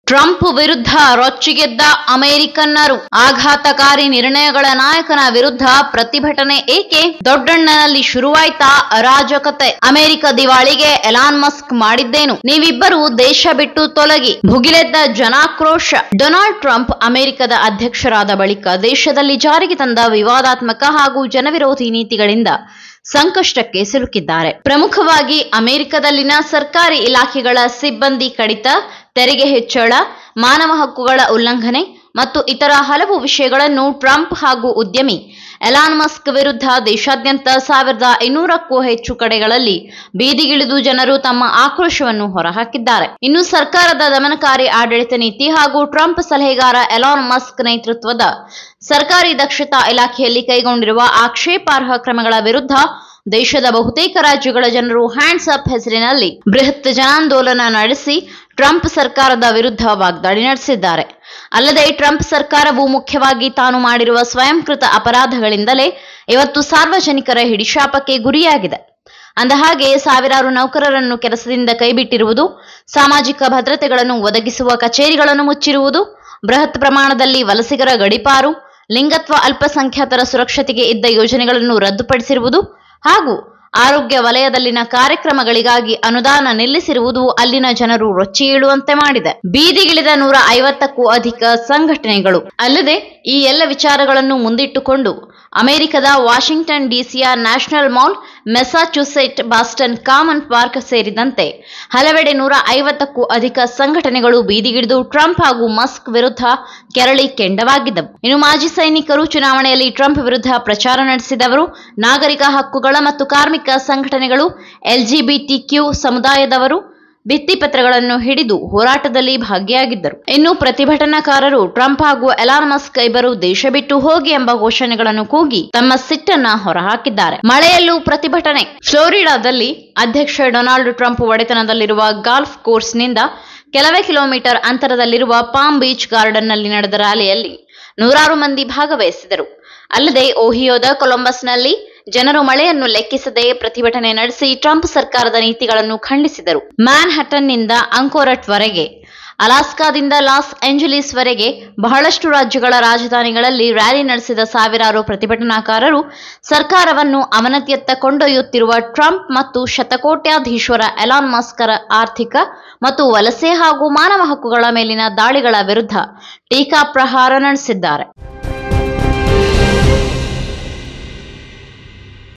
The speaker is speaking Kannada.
ಟ್ರಂಪ್ ವಿರುದ್ಧ ರೊಚ್ಚಿಗೆದ್ದ ಅಮೆರಿಕನ್ನರು. ಆಘಾತಕಾರಿ ನಿರ್ಣಯಗಳ ನಾಯಕನ ವಿರುದ್ಧ ಪ್ರತಿಭಟನೆ ಏಕೆ? ದೊಡ್ಡಣ್ಣನಲ್ಲಿ ಶುರುವಾಯ್ತಾ ಅರಾಜಕತೆ? ಅಮೆರಿಕ ದಿವಾಳಿಗೆ ಎಲಾನ್ ಮಸ್ಕ್ ಮಾಡಿದ್ದೇನು? ನೀವಿಬ್ಬರು ದೇಶ ಬಿಟ್ಟು ತೊಲಗಿ. ಭುಗಿಲೆದ್ದ ಜನಾಕ್ರೋಶ. ಡೊನಾಲ್ಡ್ ಟ್ರಂಪ್ ಅಮೆರಿಕದ ಅಧ್ಯಕ್ಷರಾದ ಬಳಿಕ ದೇಶದಲ್ಲಿ ಜಾರಿಗೆ ತಂದ ವಿವಾದಾತ್ಮಕ ಹಾಗೂ ಜನವಿರೋಧಿ ನೀತಿಗಳಿಂದ ಸಂಕಷ್ಟಕ್ಕೆ ಸಿಲುಕಿದ್ದಾರೆ. ಪ್ರಮುಖವಾಗಿ ಅಮೆರಿಕದಲ್ಲಿನ ಸರ್ಕಾರಿ ಇಲಾಖೆಗಳ ಸಿಬ್ಬಂದಿ ಕಡಿತ, ತೆರಿಗೆ ಹೆಚ್ಚಳ, ಮಾನವ ಹಕ್ಕುಗಳ ಉಲ್ಲಂಘನೆ ಮತ್ತು ಇತರ ಹಲವು ವಿಷಯಗಳನ್ನು ಟ್ರಂಪ್ ಹಾಗೂ ಉದ್ಯಮಿ ಎಲಾನ್ ಮಸ್ಕ್ ವಿರುದ್ಧ ದೇಶಾದ್ಯಂತ 1200ಕ್ಕೂ ಹೆಚ್ಚು ಕಡೆಗಳಲ್ಲಿ ಬೀದಿಗಿಳಿದು ಜನರು ತಮ್ಮ ಆಕ್ರೋಶವನ್ನು ಹೊರಹಾಕಿದ್ದಾರೆ. ಇನ್ನು ಸರ್ಕಾರದ ದಮನಕಾರಿ ಆಡಳಿತ ನೀತಿ ಹಾಗೂ ಟ್ರಂಪ್ ಸಲಹೆಗಾರ ಎಲಾನ್ ಮಸ್ಕ್ ನೇತೃತ್ವದ ಸರ್ಕಾರಿ ದಕ್ಷತಾ ಇಲಾಖೆಯಲ್ಲಿ ಕೈಗೊಂಡಿರುವ ಆಕ್ಷೇಪಾರ್ಹ ಕ್ರಮಗಳ ವಿರುದ್ಧ ದೇಶದ ಬಹುತೇಕ ರಾಜ್ಯಗಳ ಜನರು ಹ್ಯಾಂಡ್ಸ್ ಅಪ್ ಹೆಸರಿನಲ್ಲಿ ಬೃಹತ್ ಜನಾಂದೋಲನ ನಡೆಸಿ ಟ್ರಂಪ್ ಸರ್ಕಾರದ ವಿರುದ್ಧ ವಾಗ್ದಾಳಿ ನಡೆಸಿದ್ದಾರೆ. ಅಲ್ಲದೆ ಟ್ರಂಪ್ ಸರ್ಕಾರವು ಮುಖ್ಯವಾಗಿ ತಾನು ಮಾಡಿರುವ ಸ್ವಯಂಕೃತ ಅಪರಾಧಗಳಿಂದಲೇ ಇವತ್ತು ಸಾರ್ವಜನಿಕರ ಹಿಡಿಶಾಪಕ್ಕೆ ಗುರಿಯಾಗಿದೆ. ಅಂದಹಾಗೆ ಸಾವಿರಾರು ನೌಕರರನ್ನು ಕೆಲಸದಿಂದ ಕೈಬಿಟ್ಟಿರುವುದು, ಸಾಮಾಜಿಕ ಭದ್ರತೆಗಳನ್ನು ಒದಗಿಸುವ ಕಚೇರಿಗಳನ್ನು ಮುಚ್ಚಿರುವುದು, ಬೃಹತ್ ಪ್ರಮಾಣದಲ್ಲಿ ವಲಸಿಗರ ಗಡೀಪಾರು, ಲಿಂಗತ್ವ ಅಲ್ಪಸಂಖ್ಯಾತರ ಸುರಕ್ಷತೆಗೆ ಇದ್ದ ಯೋಜನೆಗಳನ್ನು ರದ್ದುಪಡಿಸಿರುವುದು ಹಾಗೂ ಆರೋಗ್ಯ ವಲಯದಲ್ಲಿನ ಕಾರ್ಯಕ್ರಮಗಳಿಗಾಗಿ ಅನುದಾನ ನಿಲ್ಲಿಸಿರುವುದು ಅಲ್ಲಿನ ಜನರು ರೊಚ್ಚಿ ಏಳುವಂತೆ ಮಾಡಿದೆ. ಬೀದಿಗಿಳಿದ 150ಕ್ಕೂ ಅಧಿಕ ಸಂಘಟನೆಗಳು. ಅಲ್ಲದೆ ಈ ಎಲ್ಲ ವಿಚಾರಗಳನ್ನು ಮುಂದಿಟ್ಟುಕೊಂಡು ಅಮೆರಿಕದ ವಾಷಿಂಗ್ಟನ್ ಡಿಸಿಯ National Mall, Massachusetts, Boston Common Park ಸೇರಿದಂತೆ ಹಲವೆಡೆ 150ಕ್ಕೂ ಅಧಿಕ ಸಂಘಟನೆಗಳು ಬೀದಿಗಿಳಿದು ಟ್ರಂಪ್ ಹಾಗೂ ಮಸ್ಕ್ ವಿರುದ್ಧ ಕೆರಳಿ ಕೆಂಡವಾಗಿದ್ದವು. ಇನ್ನು ಮಾಜಿ ಸೈನಿಕರು, ಚುನಾವಣೆಯಲ್ಲಿ ಟ್ರಂಪ್ ವಿರುದ್ಧ ಪ್ರಚಾರ ನಡೆಸಿದವರು, ನಾಗರಿಕ ಹಕ್ಕುಗಳ ಮತ್ತು ಕಾರ್ಮಿಕ ಸಂಘಟನೆಗಳು, LGBTQ ಸಮುದಾಯದವರು ಭಿತ್ತಿಪತ್ರಗಳನ್ನು ಹಿಡಿದು ಹೋರಾಟದಲ್ಲಿ ಭಾಗಿಯಾಗಿದ್ದರು. ಇನ್ನು ಪ್ರತಿಭಟನಾಕಾರರು ಟ್ರಂಪ್ ಹಾಗೂ ಎಲಾನ್ ಮಸ್ಕ್ ಇಬ್ಬರು ದೇಶ ಬಿಟ್ಟು ಹೋಗಿ ಎಂಬ ಘೋಷಣೆಗಳನ್ನು ಕೂಗಿ ತಮ್ಮ ಸಿಟ್ಟನ್ನ ಹೊರಹಾಕಿದ್ದಾರೆ. ಮಳೆಯಲ್ಲೂ ಪ್ರತಿಭಟನೆ. ಫ್ಲೋರಿಡಾದಲ್ಲಿ ಅಧ್ಯಕ್ಷ ಡೊನಾಲ್ಡ್ ಟ್ರಂಪ್ ಒಡೆತನದಲ್ಲಿರುವ ಗಾಲ್ಫ್ ಕೋರ್ಸ್ನಿಂದ ಕೆಲವೇ ಕಿಲೋಮೀಟರ್ ಅಂತರದಲ್ಲಿರುವ ಪಾಮ್ ಬೀಚ್ ಗಾರ್ಡನ್ನಲ್ಲಿ ನಡೆದ ರ್ಯಾಲಿಯಲ್ಲಿ ನೂರಾರು ಮಂದಿ ಭಾಗವಹಿಸಿದರು. ಅಲ್ಲದೆ ಓಹಿಯೋದ ಕೊಲಂಬಸ್ನಲ್ಲಿ ಜನರು ಮಳೆಯನ್ನು ಲೆಕ್ಕಿಸದೆ ಪ್ರತಿಭಟನೆ ನಡೆಸಿ ಟ್ರಂಪ್ ಸರ್ಕಾರದ ನೀತಿಗಳನ್ನು ಖಂಡಿಸಿದರು. ಮ್ಯಾನ್ಹಟನ್ನಿಂದ ಅಂಕೋರಟ್ವರೆಗೆ, ಅಲಾಸ್ಕಾದಿಂದ ಲಾಸ್ ಏಂಜಲೀಸ್ ವರೆಗೆ ಬಹಳಷ್ಟು ರಾಜ್ಯಗಳ ರಾಜಧಾನಿಗಳಲ್ಲಿ ರ್ಯಾಲಿ ನಡೆಸಿದ ಸಾವಿರಾರು ಪ್ರತಿಭಟನಾಕಾರರು ಸರ್ಕಾರವನ್ನು ಅವನತಿಯತ್ತ ಕೊಂಡೊಯ್ಯುತ್ತಿರುವ ಟ್ರಂಪ್ ಮತ್ತು ಶತಕೋಟ್ಯಾಧೀಶ್ವರ ಎಲಾನ್ ಮಸ್ಕರ ಆರ್ಥಿಕ ಮತ್ತು ವಲಸೆ ಹಾಗೂ ಮಾನವ ಹಕ್ಕುಗಳ ಮೇಲಿನ ದಾಳಿಗಳ ವಿರುದ್ಧ ಟೀಕಾಪ್ರಹಾರ ನಡೆಸಿದ್ದಾರೆ.